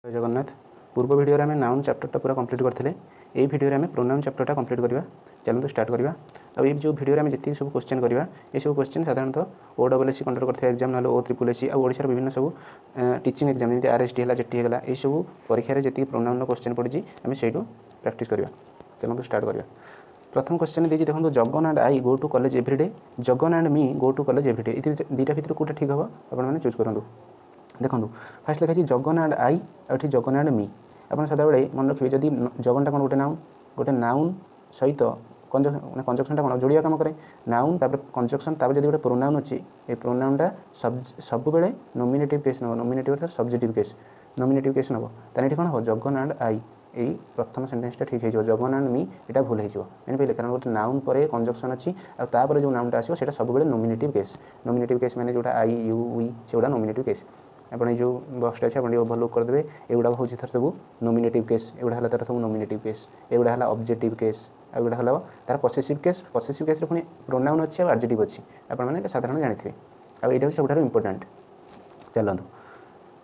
जय जगन्नाथ। पूर्व वीडियो आम नाउन चैप्टरटा पूरा कंप्लीट करते ये वीडियो आम प्रोनाउन चैप्टरटा कंप्लीट करवा। चलते स्टार्ट करवा। अब ये जो वीडियो आम जी सब क्वेश्चन करवा ये सब क्वेश्चन साधारणतः OSSC कंडक्ट करते एग्जाम ना OSSC और ओडिशार विभिन्न सब टीचिंग एग्जाम जमी RST है जेटी है ये सब परीक्षा जी प्रोनाउन क्वेश्चन पड़ी आम से प्रैक्टिस करवा। चलते स्टार्ट करवा। प्रथम क्वेश्चन देखिए देखो Jagan and I go to college everyday Jagan and me go to college everyday ये दुईटा भितर कौटा ठीक हम आपने चूज करूँ। देखो फास्ट लिखाई जगन एंड आई और जगन एंड मी आप सदाबे मन रखिए जदि जगनटा कौन गोटे नाउन सहित कंजक्शन कौन जोड़िया कम करे नाउन तापर कंजक्शन तापर जब गोटे प्रोनाउन अच्छी ये प्रोनाउनटा सब बेले नॉमिनेटिव केस नब नॉमिनेटिव अर्थात सब्जेक्टिव केस नॉमिनेटिव केस नब ताने कौन हम जगन एंड आई यही प्रथम सेंटेंसटा ठीक हो जगन एंड मी यहाँ भूल हो जाने कारण गोटे नाउन पर कंजक्शन अच्छी और जो नाउनटा आसो सीटा सब नॉमिनेटिव केस माने जोटा आई यू वी से गुड़ा नॉमिनेटिव केस आपड़ जो बक्सटा अच्छे आप ओभरलुक करदे एगुड़ा हूँ थर सब नॉमिनेटिव केस एगुड़ा है तार सब नॉमिनेटिव केस एगुड़ा है ऑब्जेक्टिव केस एगुड़ा है तार पॉसेसिव केस पुणी प्रोनाउन अच्छी और एडजेक्टिव अच्छी आपने साधारण जानी आ यहाँ सब इंपोर्टेंट। चलतु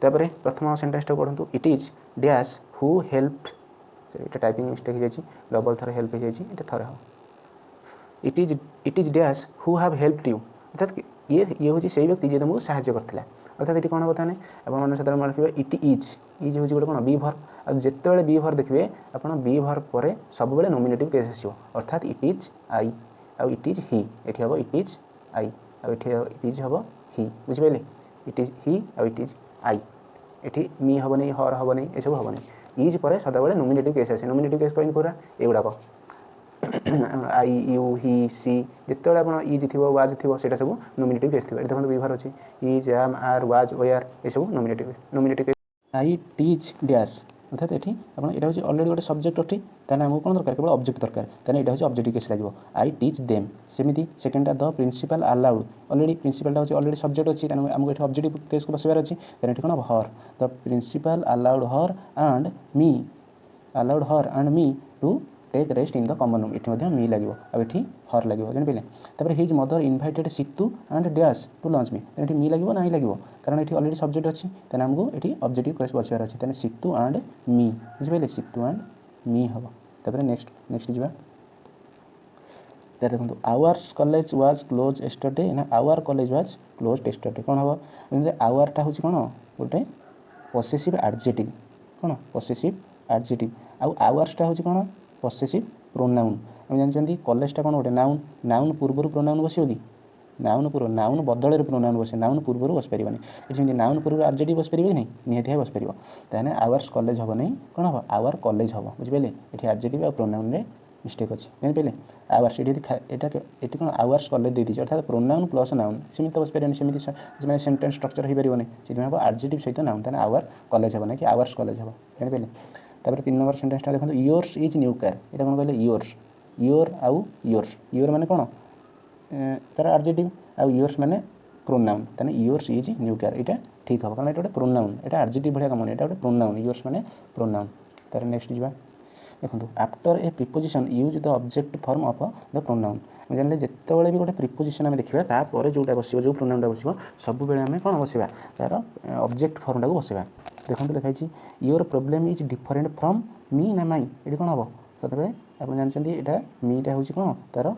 तापर प्रथम सेंटेंसटा पढ़ु it is dash who helped ये टाइपिंग मिस्टेक हो जाए डबल थर हेल्प हो जाए थर हम it is dash who have helped you अर्थात ये हूँ से व्यक्ति जी तुमको साहाय्य करता अर्थात ये कौन हम ताने आपने साधारण मन रखिए इट इज हूँ गोटे कौन बी भर और जिते बी भर देखिए आप बी भर पर सब नॉमिनेटिव केस आसो अर्थात इट इज आई आउ इट इज ही ये हम इट इज आई आउ इट इज हम ही बुझिपारे इट इज ही आउ इट इज आई ये मी हेनी हर हेनी ये सब हेनी इज पर सदाबे नॉमिनेटिव केस आसे नॉमिनेटिव केस कहीं पूरा एगुड़ाक आई यू ही सी जिते आप इज थी वाज थी से सब नॉमिनेटिव केस थी देखो विभार अच्छी is am are was were ये सब nominative case I teach dash अर्थात ये आप यहाँ हूँ अलरेडी गोटे सब्जेक्ट अच्छी ताने आमको कौन दरकार केवल ऑब्जेक्ट दरकार ताने यहाँ हूँ ऑब्जेक्टिव केस लगे आई टीच देम सेमती सेकेंडा the principal allowed already principal हूँ अलरेडी सब्जेक्ट अच्छी आमको ये ऑब्जेक्टिव केस को बसवार अच्छी ताने ये कौन her the principal allowed her and me to take rest in the common room ये मी लगे आठी हर लगे जान पारे his mother invited Situ and dash to lunch me ये मी लगे ना लगे कारण ये अलरेडी सब्जेक्ट अच्छी तेना आमको ये ऑब्जेक्टिव केस बचार अच्छी तेना सीतू एंड मी बुझे सीतू एंड मी हम तापर नेक्स्ट जा देखो ours college was close yesterday ना our college was close yesterday कौन हम आवरटा हूँ कौन गोटे पॉसेसिव एडजेक्टिव कौन पॉसेसिव एडजेक्टिव आवर्सटा हूँ कौन पॉसेसिव प्रोनाउन आम जानते कॉलेजटा कौन गोटे नाउन नाउन पूर्व प्रोनाउन बसो कि नाउन पूर्व नाउन बदल प्रोनाउन बसे नाउन पूर्व बस पारे जमी नाउन पूर्व एडजेक्टिव बस पारे कि नहीं निहती बस पार ताने आवर्स कॉलेज हम नहीं कौन हम आवर कॉलेज हम बुझिपारे ये एडजेक्टिव और प्रोनाउन में मिस्टेक अच्छी जान आवर्स ये कौन आवर्स कॉलेज दे दीजिए अर्थात प्रोनाउन प्लस नाउन सेमती तो बस पारे सेमती सेंटेंस स्ट्रक्चर हो पारे से हम एडजेक्टिव सहित नाउन ताने आवर कॉलेज हम ना कि आवर्स कॉलेज हम जान पारे। तापर 3 नंबर सेंटेंसटा देखो योर्स इज न्यू कार ये कौन कहले योर आउ योर माने कौन तार एडजेक्टिव आउ योर्स माने प्रोनाउन ताने योर्स इज न्यू कार ये ठीक हम कारण ये गोटे प्रोनाउन ये एडजेक्टिव भाया कम ये गोटे प्रोनाउन योर्स माने प्रोनाउन। तार नेक्स्ट जा देखो after a preposition use the object form of the pronoun जानले जिते भी गोटे प्रिपोजिशन आम देखा तापर जोटा बस जो प्रोनाउनटा बस सब आम कौन बसवा तार ऑब्जेक्ट फॉर्मटा को बसवा देखो लिखाई your problem is different from me ना माई ये कौन हम सतबे आप जानते यहाँ मीटा हूँ कौन तार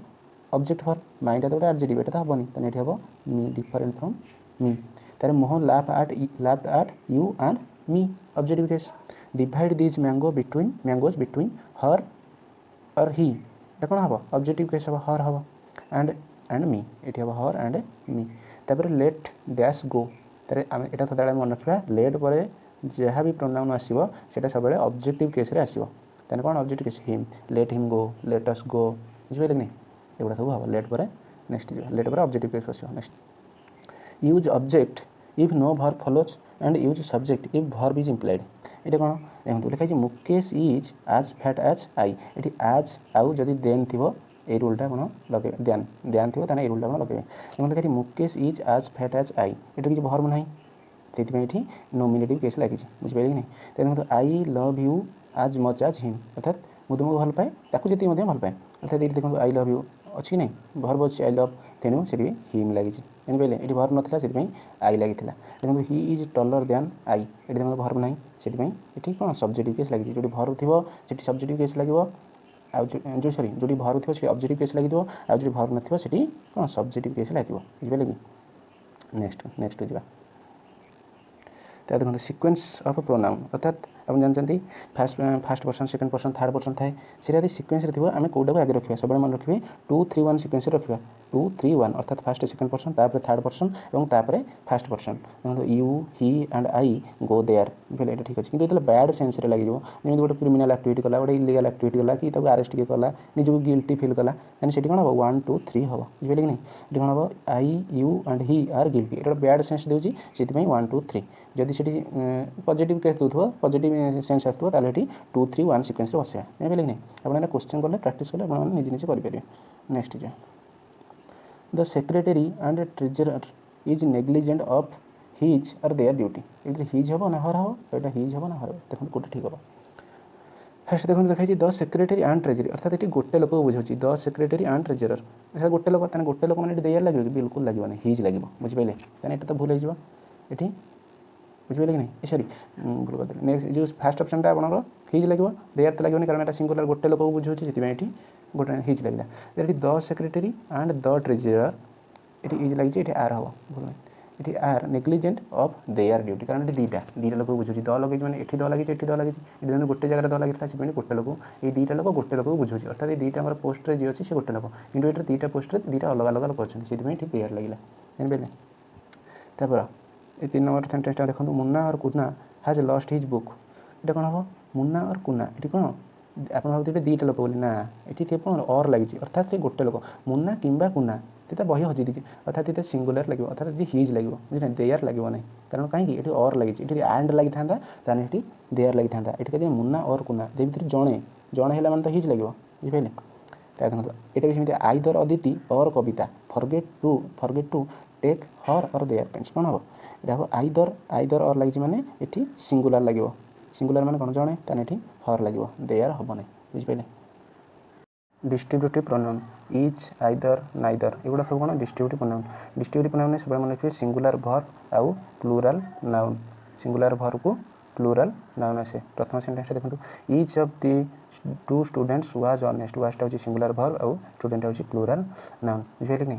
ऑब्जेक्ट फॉर्म माइटा तो गोटे एडजेक्टिव ये तो हेनी तेना ये हम मी डिफरेंट फ्रॉम मी तार Mohan laugh at you and me objective case divide these mangoes between her और ही ये कौन हम ऑब्जेक्टिव केस हम हर हम एंड मी ये हम हर एंड मी तापर लेट डैश गो तार यहाँ सदा मन रखा लेट पर जहाँ भी प्रोनाउन आसो सीटा सब ऑब्जेक्टिव केस आसो तेना कौन objective case him let him go let us go बुझिपारे नहीं एगुड़ा सब हम लेट पर नेक्स्ट लेट पर ऑब्जेक्टिव केस आसो next use object if no verb follows and use subject if verb is implied ये कौन देखो लिखाई Mukesh is as fat as I ये आज आउ जदि देन थी ये रूलटा कौन लगे ध्यान थी ये रूलटा कौन लगे देखो लिखाई Mukesh is as fat as I ये किसी वर्ब ना से नॉमिनेटिव केस लगी बुझिपारे कि नहीं तो देखो आई लव यू आज मच आज हिम अर्थात मुझे तुमको भल पाए जी भल पाए अर्थात ये देखो आई लव यू अच्छी नहीं वर्ब अच्छी आई लव तेणु से हिम लगी जानिपारे ये भर्व नाला से आई लगी देखो हि इज टलर दैन आई ये देखो भर्व ना से कौन सब्जेक्टिव केस लगी जो भर्व थी सब्जेक्टिव केस लगे जो सरी जो भर्व थी से ऑब्जेक्टिव केस लगे आज जो भर्व ना से कौन सब्जेक्टिव केस लगे बुझे कि नेक्स्ट जा तो देखो सीक्वेंस ऑफ प्रोनाउन अर्थात आप जानते fast person second person third person थाए सीधा सीक्वेंस थी आम कौटा आगे रखा सब मन रखिए 2 3 1 सीक्वेंस रखा 2 3 1 अर्थात फास्ट सेकेंड पर्सन तापर थर्ड पर्सन और तापर फास्ट पर्सन देखो you he and I go there बोले ये ठीक अच्छे कि बैड सेन्स लगे जमी गोटे क्रिमिनाल एक्टिविटी कला गोटे इलीगल एक्टिविटी कला कि आरेस्ट किए कला निजक गिल्टी फिल कला देन से कौन हम 1 2 3 हम बुझे कि नहीं ये कौन हम I you and he are guilty ये बैड सेन्स दूसरी से 1 2 3 जदि से पॉजिटिव केस दूसो पॉजिटिव सेन्स आसो 2 3 1 सीक्वेंस बसवा जानिपारे कि नहीं आपने क्वेश्चन कले प्रैक्टिस कले आपने निजे निजे करेंगे नेक्स्ट जा the secretary and treasurer is negligent of his और देयर ड्यूटी ये हिज हम ना हर हम यहाँ हिज हम ना हर देखो कौटे ठीक हम फास्ट देखो देखाई द सेक्रेटरी एंड ट्रेजरी अर्थात ये गोटे लोक बुझे द सेक्रेटरी एंड ट्रेजरर गोटे लोक गोटे लोक मैंने देयर लगे बिल्कुल लगे ना हिज लगे बुझिपारे ये तो भूल हो बुझे कि नहीं सरी भूल कर नेक्स्ट जो फास्ट ऑप्शन आपंकर हिज लगे देयर तो लगे कारण सिंगुलर गोटे लोक बुझे से गोटे हिज लगे the secretary and the treasurer ये इज लगी ये आर हम भूल ये are negligent of their duty कारण दुईटा लोक बुझे द लगे मैंने ये द लगे ये द लगे ये गोटे जगह द लगी से गोटे लोक ये दुईटा लोक गोटे लोक बुझे अर्थात ये दुईटा पोस्ट जी अच्छी से गोटे लोक कि ये दुईटा पोस्ट दुईटा अलग अलग लोक अच्छे से देयर लगे जानिपारे तापर ये 3 नंबर सेंटेंस देखो मुन्ना और कुन्ना हैज लॉस्ट हिज बुक ये कौन हम मुन्ना और कुन्ना ये कौन आप भावते दुईटा लोक बोली ना ये कौन और लगी अर्थात से गोटे लोक मुन्ना किंबा कुन्ना तो बही हजी अर्थात ये सिंगुलर लगे अर्थात ये हिज लगे बुझे देयर लगे ना कारण कहीं ये और लगी ये एंड लगी था ये देयर लगी था ये मुन्ना और कुन्ना ये भर जड़े जड़े है तो हिज लगे बुझे देखो ये भी आइदर अदिति और कविता फॉरगेट टू टेक हर और देयर पेन्स कौन हम यहाँ आइदर आइदर और लगी माने ये सिंगुलर लगे सिंगुलर माने कौन जड़े ये हर लगे देयर हम ना बुझिपारे distributive pronoun is either neither एगुड़ा सब कौन डिस्ट्रीब्यूटिव प्रोनाउन सब मन रखिए सिंगुलर भर्ब आउ प्लूराल नाउन सिंगुलर भर्ब को प्लूराल नाउन आसे प्रथम सेंटेंस देखो each of the 2 students was honest वाजटा हूँ सिंगुलर भर्ब आउ स्टूडेंट हूँ प्लूराल नाउन बुझे कि नहीं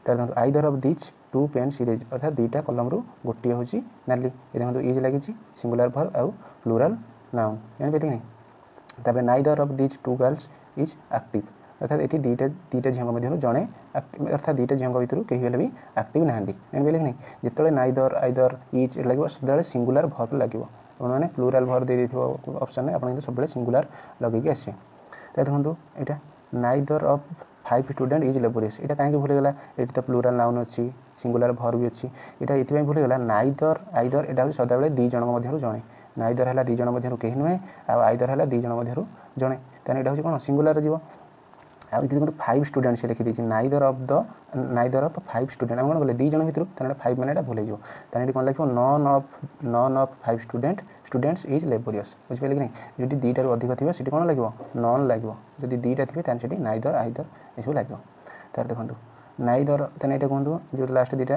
देखो आइदर ऑफ दिस 2 पेन्स इरेज अर्थात दुईटा कलम रु गोटे हूँ नाली ये देखो इज लगी सिंगुलर भर्ब आउ प्लूराल नाउन जानिपारे कि नहीं तापर neither of this 2 girls is active अर्थात ये दुईटा झील मध्य जड़े अर्थात दुईटा झील भर कहीं भी एक्टिव ना जानिपारे कि नहीं जिते नाइदर आइदर इज लगे सब सिंगुलर भर्ब लगे मैंने प्लूराल भर्ब दे ऑप्शन में आप सब सिंगुलर लगे आसे तो देखो यहाँ neither of 5 student is laborious यहाँ कहीं भूलगला ये तो प्लूराल नाउन अच्छी सिंगुलर भर्ब भी अच्छी यहाँ ये भूलगला नाइदर आइदर यहाँ सदाबे दुई जन मध्य जड़े नाइदर है दुई जन मध्य कहीं नुहे आइदर है दुई जन मध्य जड़े तेना यहाँ कौन सिंगुलर जीव आ 5 स्टूडेंट से लिखी नाइदर ऑफ 5 स्टूडेंट कौन बोले 2 जन भर 5 मैंने भूल जाए कौन लगे none of 5 students is laborious बुझे कि नहीं जो 2टारू अधिक थी सीटी कौन लगे नॉन लगे जो 2टा थे से नाइदर आइदर ये लगे तार देखो नाइदर तेना ये कहूँ जो लास्ट 2टा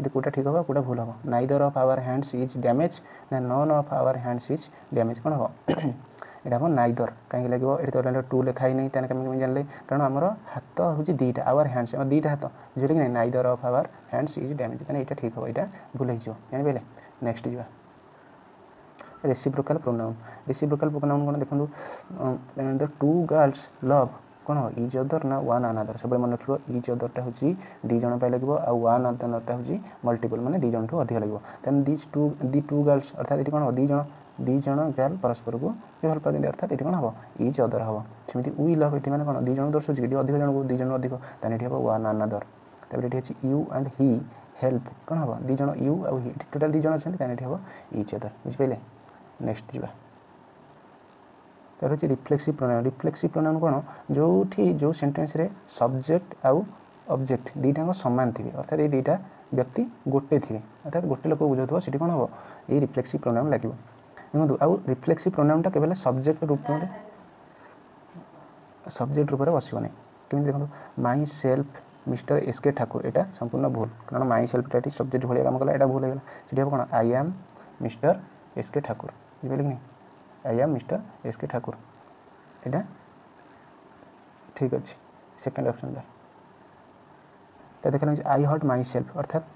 ये कौटा ठीक हम कौटा भूल हम neither of our hands is damage ना none of our hands is damage कौन हम यहाँ हम नाइदर कहीं लगे ये तो 2 लिखाई नहीं कमी जानले कारण आमर हाथ हूँ 2टा आवर हैंड्स 2टा हाथ बुझे कि नहीं neither of our hands is damage तेना यहाँ ठीक हम यहाँ भूल हो जानिपारे नेक्स्ट जा रेसिप्रोकाल प्रोनाउन कौन देखो 2 गर्ल्स लव कौन हो इच अदर ना वन अनादर सब मन रखो इच अदरटा हूँ 2 जन लगे आउ वन अदरटा हूँ मल्टीपल माने 2 जन ठू अधिक लगे देन दी टू गर्ल्स अर्थात ये कौन हो 2 जन गर्ल परस्पर को भल पाते अर्थात ये कौन हम इच अदर हम सेमती वी लव ये मैंने कौन 2 जन दर्शाऊँ कि अधिक जन को 2 जन अधिक तेना ये हम वन अनादर तापर ये यू एंड ही हेल्प कौन हम 2 जन यू आउ ही टोटाल 2 जन अच्छे तेना ये हम इच अदर बुझिपारे नेक्स्ट जा तार हूँ रिफ्लेक्सिव प्रोनाउन कौन जो सेंटेंस रे सब्जेक्ट आउ ऑब्जेक्ट दुईटा सामान थे अर्थात ये 2टा व्यक्ति गोटे थे अर्थात गोटे लोक बुझाऊ सीटी कौन हम ये रिफ्लेक्सिव प्रोनाउन लगे देखो आउ रिफ्लेक्सिव प्रोनाउनटा केवल सब्जेक्ट रूप में बसने कमी देखो माई सेल्फ मिस्टर एस के ठाकुर एटा संपूर्ण भूल कारण माई सेल्फ एटी सब्जेक्ट भाई काम कला एटा भूल होगा सेठी हम कौन आई एम मिस्टर एस के ठाकुर बुझे कि नहीं आई एम मिस्टर एस के ठाकुर एटा ठीक अच्छे सेकेंड ऑप्शन तो देखा आई हर्ट माई सेल्फ अर्थात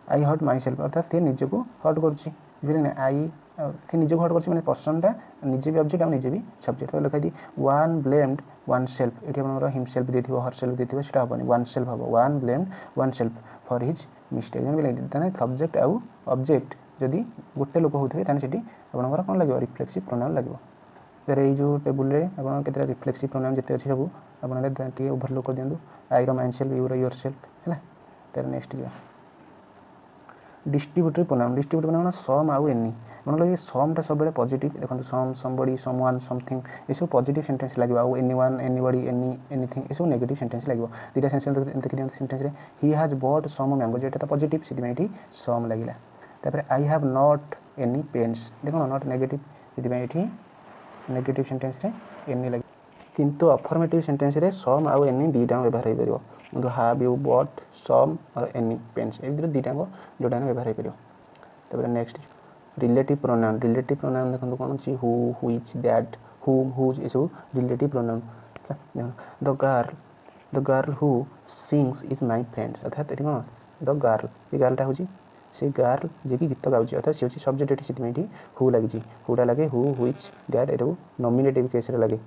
आई हर्ट माई सेल्फ अर्थात सी निज को हर्ट कर आई सी निज को हर्ट कर पर्सनटा निजे भी ऑब्जेक्ट और निजे भी सब्जेक्ट तो लिखाई वन ब्लेम्ड वन सेल्फ ये him self they her self they हेनी वन सेल्फ हम one blamed one self for his mistake जन सब्जेक्ट आउ ऑब्जेक्ट जदि गोटे लोक होते हैं आपंकर कौन लगे रिफ्लेक्सिव प्रोनाउन लगे तर ये टेबुल में आप रिफ्लेक्सिव प्रोनाउन जिते अच्छे सब आप ओभरलोड कर दिखाँ I mind self your yourself है तर नेक्स्ट जा डिस्ट्रीब्यूटिव प्रोनाउन सम आउ एनी मन लगे समटा सब पॉजिटिव देखो सम समबडी समवन समथिंग ये सब पॉजिटिव सेंटेंस लगे आउ एनीवन एनीबडी एनीथिंग ये सब नेगेटिव सेंटेंस लगे दुटा सेंटेंस देखी दिखाँ सेंटेंस रे he has bought some mango जेटा तो पॉजिटिव से सम लगे तापर I have not any pens देखो नॉट नेगेटिव से नेगेटिव सेंटेंस रे एनी लगे किंतु अफर्मेटिव सेंटेंस रे सम आउ एनी दुईटा व्यवहार हो पार किंतु हैव यू बॉट सम और एनी पेन्स ए दुईटा जोटा व्यवहार हो पार तापर नेक्स्ट रिलेटिव प्रोनाउन देखो कौन अच्छी हु व्हिच दैट हुम हुज ये सब relative pronoun the girl who sings is my friends अर्थात ये कौन द गर्ल ये गर्लटा हूँ से गर्ल जी गीत गाँव अर्थात सी हूँ सब्जेक्ट ये हु लगी हुटा लगे हु व्हिच दैट ये नॉमिनेटिव केस लगे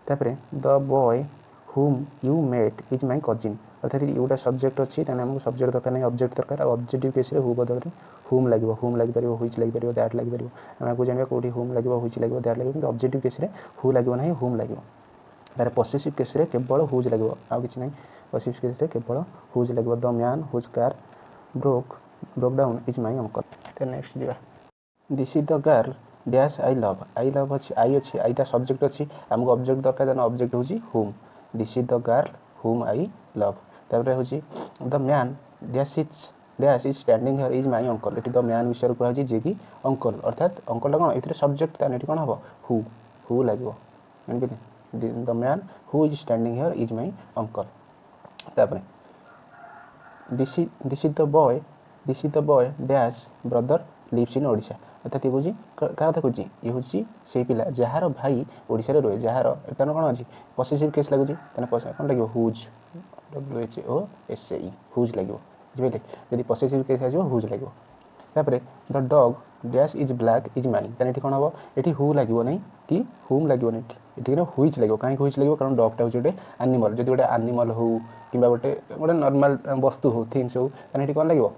तापर the boy whom you met is my cousin अर्थात यूटा सब्जेक्ट अच्छी आमको सब्जेक्ट दरकार नहीं ऑब्जेक्ट दरकार ऑब्जेक्टिव केस हु बदल हुम लगे हुम लगे व्हिच लगे दैट लगे आमको जाना कौटी हुम लगे व्हिच लगे दैट लगे ऑब्जेक्टिव केस हु लगे ना हुम लगे तार पॉसेसिव केस केवल हुज लगे आउ कि नहीं पॉसेसिव केस केवल हुज लगे the man whose car broke down is my uncle तो नेक्स्ट जा this is the girl dash I love अच्छी आईटा सब्जेक्ट अच्छी आमको ऑब्जेक्ट दरकार ऑब्जेक्ट हूँ हुम दिस इज द गर्ल हुम आई लव तापर हूँ the man dash is standing here is my uncle ये द मैन विषय कह जी कि अंकल अर्थात अंकल कौन ये सब्जेक्ट ये कौन हम हु लगे जानते the man who is standing here is my uncle तापर this is the boy dash brother lives in Odisha अर्थात ये हूँ क्या कथा कहे ये हूँ से पिला जार भाई ओडिशा रे रहे जार तार कौन अच्छी पॉसेसिव केस लगुच कौन लगे हुज WHOSE हुज लगे बुझे जब पॉसेसिव केस आस हुज लगे तापर the dog dash is black is mine ताने कौन हम ये हु लगे ना कि हुम लगे ये हुईच लगे कहीं हुईच लगे कारण डगटा हूँ गोटे आनिमल जब गोटे आनिमल हो कि गोटे गोटे नॉर्मल वस्तु हो थिंग्स हो ये कौन लगे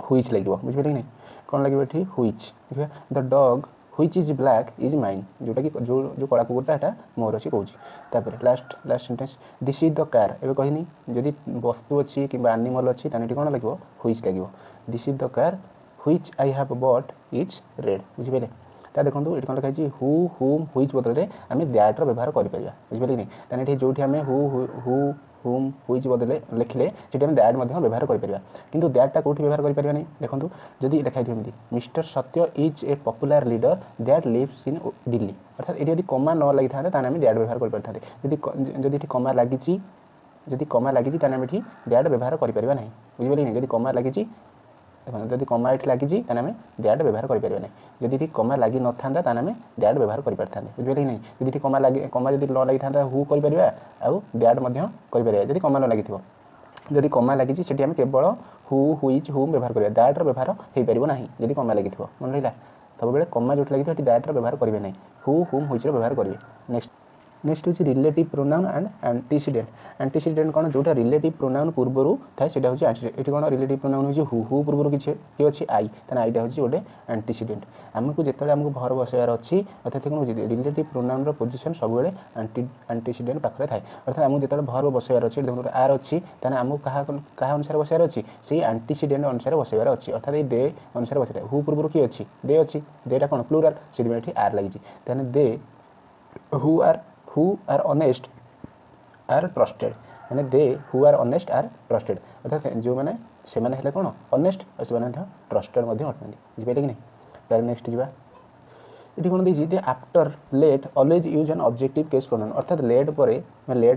हुईच लगे बुझे कि नहीं कौन लगे ये हुईच देखिए the dog which is black is mine जोटा कि जो कला कुकुरटा है मोर अच्छी कौन तापर last sentence this is the car एवं कहनी जदि वस्तु अच्छी कि आनिमल अच्छी ताने कौन लगे व्हिच लगे this is the car which I have bought is red बुझिपारे ता देखो ये कौन लिखाई हु हुम व्हिच बदल में आम दैट्र व्यवहार करें बुझे कि नहीं ताने जो आम हु हुम व्हिच बदले लिखले से आम दैट व्यवहार करें किंतु दैटा कौटी व्यवहार करें नहीं देखो जदि लिखाई थी mister Satya is a popular leader that lives in Delhi अर्थात ये कमा न लगी था आम दैट व्यवहार करें जदि कमा लगी जदि कमा लगी आम ये दैट व्यवहार करें ना बुझे नहीं जब कमा लगी जब कमा ये लगी आम दैट व्यवहार करें ना जदि कमा लगी न था आम दैट व्यवहार करें बुझे कि नहीं जब कमा लगे कमा जब न लगी था हु कर आउ दैट करें जब कमा न लगी जदि कमा लगी से आम केवल हु व्हिच हुम व्यवहार करें दैट्र व्यवहार हो पार ना जब कमा लगी मन रहा सब बेले कमा जो लगी दैट्र व्यवहार करेंगे ना हु हुम व्हिच व्यवहार करेंगे नेक्स्ट हूँ रिलेटिव प्रोनाउन एंड एंटीसीडेंट कौन जोटा रिलेटिव प्रोनाउन पूर्वर थाए से हूँ ये कौन रिलेटिव प्रोनाउन हूँ हु पूर्व किए अच्छी आई तेना आईटा हूँ गोटे एंटीसीडेंट आमको जिते आमको भर बसार अच्छी अर्थात कौन रिलेटिव प्रोनाउन पोजिशन सब एंटीसीडेंट पाखे थाए अर्थात आमको जिते भर बसार अच्छी देखो आर अच्छी आमको क्या अनुसार बसार अच्छी से एंटीसीडेंट अनुसार बसार अच्छी अर्थात ये दे अनुसार बसार हु पूर्व किए अच्छी दे अच्छी देटा कौन प्लूराल से आर लगी दे who are honest are trusted यानी दे who are honest are trusted अर्थात जो मैंने से मैंने हेले कौन honest और से मैंने ट्रस्टेड मध्य अटंती बुझे कि नहीं तार नेक्स्ट जीवा ये कौन the after let always use an objective case pronoun अर्थात लेट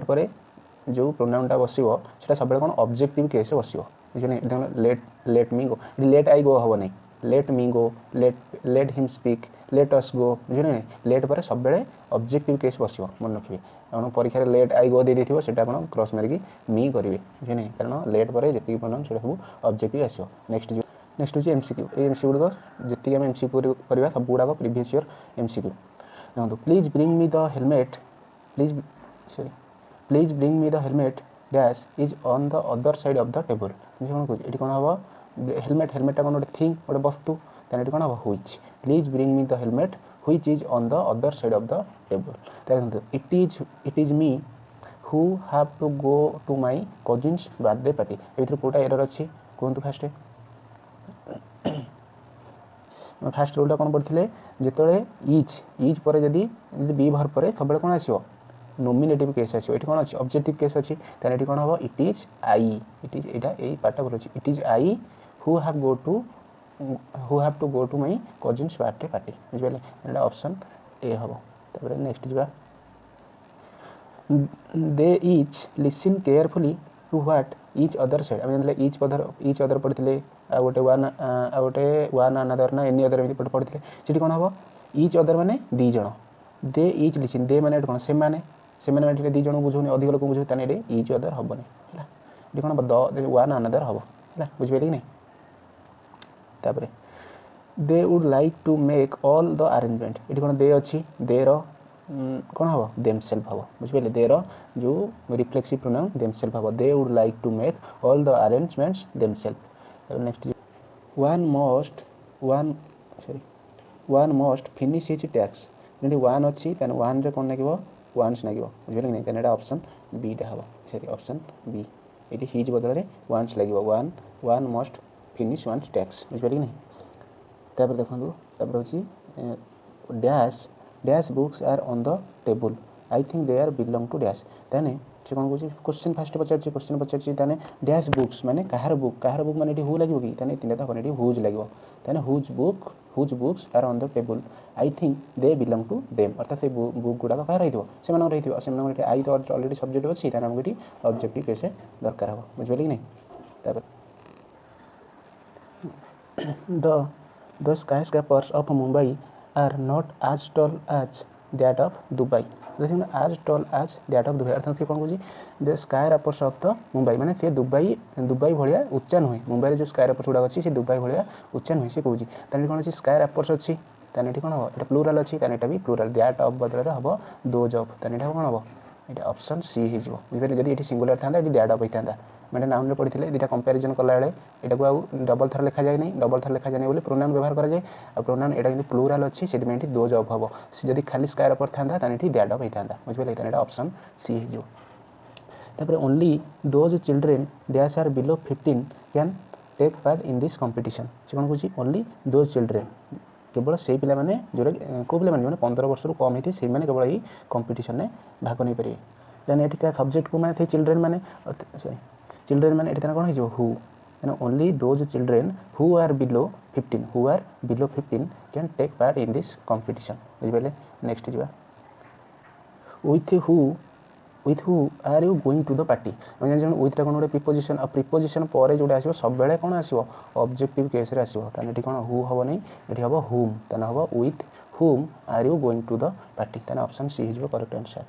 पर जो प्रोनाउनटा बसिबो सेटा सबले कोन ऑब्जेक्टिव केस बसिबो बुझिने देखो लेट मी गो लेट आई गो हबो नै let me go let him speak let us go बुझिने लेट पर सबले ऑब्जेक्टिव केस बसिबो मन रखिबे आपण परीक्षा रे लेट आई गो दे देथिबो सेटा आपण क्रॉस मारि की मी करिवे बुझिने कारण लेट पर जति प्रोनाउन सेटा सब ऑब्जेक्टिव आसीबो नेक्स्ट होची एमसीक्यू ए एमसीक्यू गुडो जति हम एमसीक्यू करबा सब गुडा प्रीवियस ईयर एमसीक्यू देखो please bring me the helmet please bring me the helmet dash is on the other side of the table कोन कहू एठी कोन हबो हेलमेट कोन गोटे थिंग गोटे वस्तु ताने एठी कोन हबो which please bring me the helmet which is on the other side of the table देखो it is me who have to go to my cousin's birthday party एथि कोटा एरर अछि कोन फास्ट फास्ट रूलटा कोन पड़थिले जेतले इज पर यदि बी भर पर सबले कोन आसीबो नॉमिनेटिव केस आसीबो एठी कोन अछि ऑब्जेक्टिव केस अछि ताने एठी कोन हबो it is Etah AE part पर अछि it is I who have to go to my cousin's birthday party बुझले एटा ऑप्शन ए हबो तापर नेक्स्ट जिबा they each listen carefully to what each other said आम जानले ईच अदर पढ़ते आ गोटे वन अनदर ना एनी अदर एमती पढ़ते सीटी कौन हम ईच अदर माने दी जण दे ईच लिसन दे माने कौन से माने दी जण बुझुनी अधिक लोक बुझे ताने ईच अदर हेनी है कौन द वन अनदर हम है बुझे कि नहीं तापर they would like to make all the arrangement ये कौन दे अच्छी देर कौन हम देमसेल्फ हम बुझे देर जो रिफ्लेक्सिव प्रोनाउन देमसेल्फ हम they would like to make all the arrangements themselves next one must finish his टैक्स जब वन अच्छी वन रे कौन लगे वन्स लगे बुझे कि नहीं ऑप्शन बी टा हम सॉरी ऑप्शन बी ये हिज बदल वन्स लगे वन मस्ट फिनिश वन टैक्स बुझे कि नहीं तापर देखो तापर हूँ dash books are on the table I think they are belong to dash ताने से कौन कहूँ क्वेश्चन फास्ट पचार क्वेश्चन पचार डैश बुक्स माने कहार बुक माने हु लगे कि तीन तो हम हुज लगे whose books are on the table I think they belong to them अर्थात से बुक गुड़ाक कहार रही आई तो ऑलरेडी सब्जेक्ट अच्छी आमको ये ऑब्जेक्टिव केस दरकार हम बुझे कि नहीं The skyscrapers of Mumbai are not as tall as that of Dubai. देखिए as tall as that of Dubai अर्थात कौन कहूँ the skyscrapers of the Mumbai माने से दुबई भाया उच्चा नुहे मुंबई जो skyscrapers गुड़ा अच्छी से दुबई भाया उच्चा नुहे से कहूँ ताने कौन अच्छी skyscrapers अच्छी ताने कौन हम ये प्लूराल अच्छी ताने भी प्लूराल that of बदल हम दोज ऑफ ताने कौन हम ये ऑप्शन सी हो बुझे जब ये सिंगुलर था ये that of होता मैंने नाउन में पढ़ी दुटा कंपेरिजन कला यहाँ को डबल थर लिखा जाए नहीं डबल थर लिखा जाए बोले प्रोनाउन व्यवहार कराए आ प्रोनाउन यहाँ कि प्लूराल अच्छी से दोज ऑफ हम जब खाली स्कायर था ये दैट ऑफ होता बुझे ऑप्शन सी हो only those children dash are below 15 can take part in this competition से कौन कहूँ ओनली दोज चिल्ड्रेन केवल से पिला माने जोरा को पिला माने 15 वर्ष कम होती से माने केवल ये कंपटीशन में भाग नहीं पारे देन एठी सब्जेक्ट को माने चिल्ड्रेन माने सॉरी चिल्ड्रेन माने एठी कौन हो who only those children who are below 15 can take part in this competition बुझे नेक्स्ट जीवा with who are you going to the party with कौन गोटे प्रिपोजिशन और प्रिपोजिशन पर जो आसो सब बेले कौन आसो ऑब्जेक्टिव केस रे आसो ताने कौन हु हम नहीं ये हम हुम ताने हम with whom are you going to the party ताने ऑप्शन सी हो करेक्ट आंसर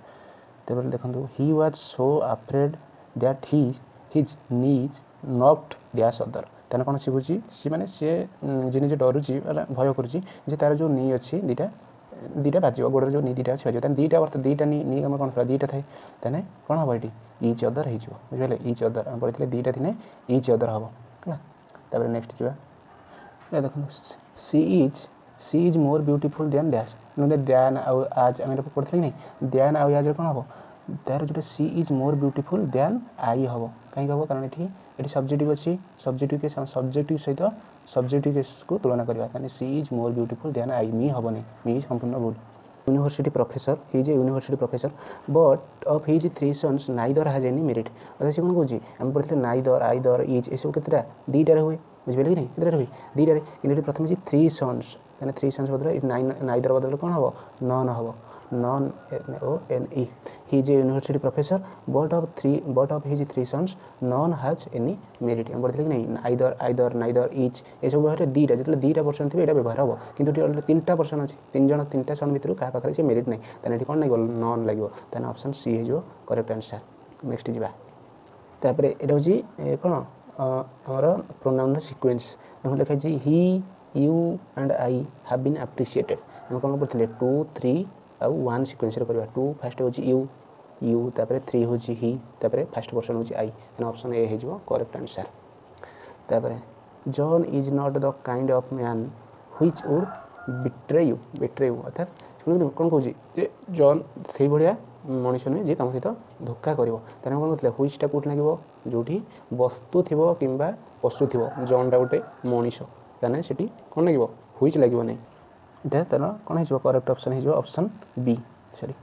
तेरे देखो he was so afraid that his knees knocked dash other ताने कौन शिखुँ सी मैंने सी जे डरुची भय कर तार जो नी अच्छी दीटा बाज गोड़े जो नी दीटा अच्छी बाज दीटा अर्थ दीटा नी आम कौन दीटा थाए तेने कौन हम ये ईच अदर हो बुझे ईच अदर आम पढ़ी दीटा थी ईच अदर हम है नेक्स्ट जा देखो she is more beautiful then dash than आज आम पढ़ी नहीं दैन आज कौन हम तार जो she is more beautiful then I हम कहीं हम कारण ये सब्जेक्टिव अच्छी सब्जेक्टिव केस सब्जेक्टिव सहित सब्जेक्टिव केस को तुलना करवा she is more beautiful then I me हम नहीं मी संपूर्ण भूल university professor he is a university professor but of his 3 sons neither has any merit अर्थात से कौन कहूँ आम पढ़ते नाइदर आइदर इज ये सब के दीटार हुए बुझे कि नहीं कितने हुए दीटार कि प्रथम 3 सन्स 3 सन्स बदल नाइदर बदल कौन हम नन हम none. He is a university professor, but of his three sons none has any merit. हम पढ़ते कि नहीं either neither each ये सब बाहर दीटा जितने दीटा पर्सन थे एटा व्यवहार हो किंतु टी तीनटा पर्सन अछि तीन जण तीनटा सन भितर का पाखरे से मेरिट नहीं तने एठी कोन लागो नॉन लागो तने ऑप्शन सी हे जो करेक्ट आंसर नेक्स्ट जिबा तापरे एटा होची कोन हमर प्रोनाउन सीक्वेंस हम लिखा छी he you and I have been appreciated हम कोन पढ़थले 2 3 आ 1 सीक्वेंस रे करबा 2 फर्स्ट होची यू तापरे 3 होची ही तापरे फर्स्ट पर्सन होची आई एन ऑप्शन ए हे जो करेक्ट आंसर तापरे John is not the kind of man which would betray you अर्थात कोन कहू जे जॉन सेही भलिया मनुष्य नुहे जे तुम सहित धोखा करिवो तने कोन कहतले व्हिच टा कोट लागिवो जोठी वस्तु थिवो किंबा पशु थिवो जॉन टा गोटे मनुष्य तने सेठी कोन लागिवो व्हिच लागिवो नै एटा तनो कोन हिजो करेक्ट ऑप्शन हिजो option B sorry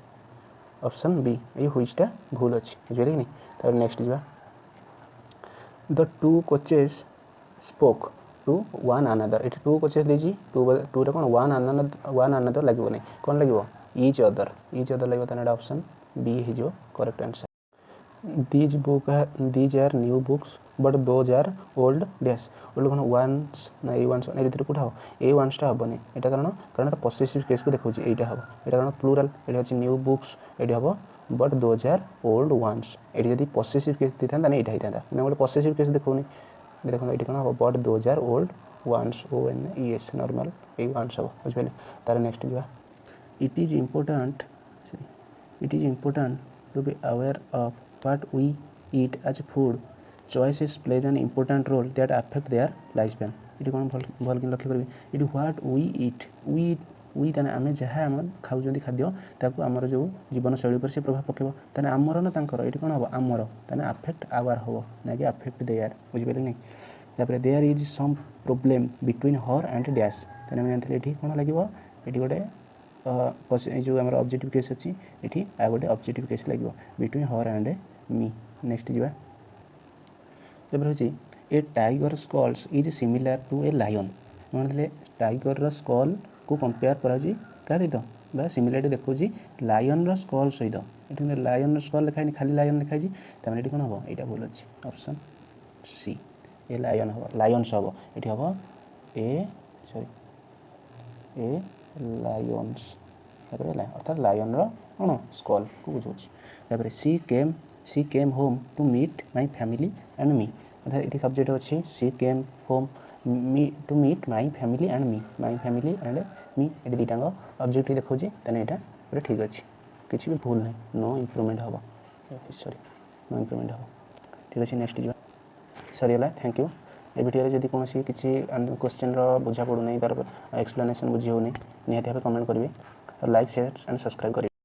option B ये व्हिचटा भूल अछि बुझिले कि नहीं तार नेक्स्ट जिबा the two coaches spoke to one another एठी टू कोचेस देजी टू रे कोन वन अनदर लागिवो नै कोन लागिवो ईच अदर लागिवो तने ऑप्शन बी हिजो correct answer these are new books but those are old dash old कोन वंस ना ए वंस ए भीतर कोठा हो ए वंस टा हबनी एटा कारण एटा पॉसेसिव केस को देखौची एटा हबो एटा कारण प्लूरल एटा अछि न्यू बुक्स एटा हबो but those are old ones एटी यदि पॉसेसिव केस दिथांता नै एटा हितांता मैं बोले पॉसेसिव केस देखौनी देखो एटी कोन हबो but those are old ones O N E S normal ए वंस हबो बुझबेले तार नेक्स्ट जिवा it is important to be aware of what we eat as food choices plays an important role that affect their lifespan इटी कोन भल कि लक्ष्य करबी इटी what we eat we तने आमे जहा हम खाउ जंदी खाद्य ताको हमर जो जीवन शैली पर से प्रभाव पकेबो तने हमर न तांकर इटी कोन हबो हमर तने अफेक्ट आवर हबो ना कि अफेक्ट देयर बुझि पेले नै तापर there is some problem between her and dash तने हम जानथले इटी कोन लागिवो इटी गोटे जो आम ऑब्जेक्टिव केस अच्छी ये आ गए ऑब्जेक्टिव केस लगे between her and me next जावा तब हूँ a tiger skulls is similar to a lion मतलब टाइगर स्कल को कंपेयर करा क्या सहित सिमिलारिटी देखो लायन स्कल सहित ये लायन स्कल लिखाई खाली लायन लिखाई तमें ये कौन हम यहाँ भूल अच्छे ऑप्शन सी ए लायन हम लायन्स हम ये हम ए सॉरी ए लायन्स अर्थात लायन कौन स्कल को बुझे she came home to meet my family and me अर्थात ये सब्जेक्ट अच्छी she came home to meet my family and me ये दुटा ऑब्जेक्ट देखो तेने यहाँ ठीक अच्छे किसी भी भूल ना नो इम्प्रूवमेंट हम सॉरी नो इम्प्रूवमेंट हम ठीक अच्छे नेक्स्ट जा सरीगला थैंक यू ए वीडियो जब कौन किसी क्वेश्चन बुझा पड़ूना तार एक्सप्लेनेशन बुझी होनी निहाती भाव कमेंट करेंगे लाइक शेयर एंड सब्सक्राइब करेंगे।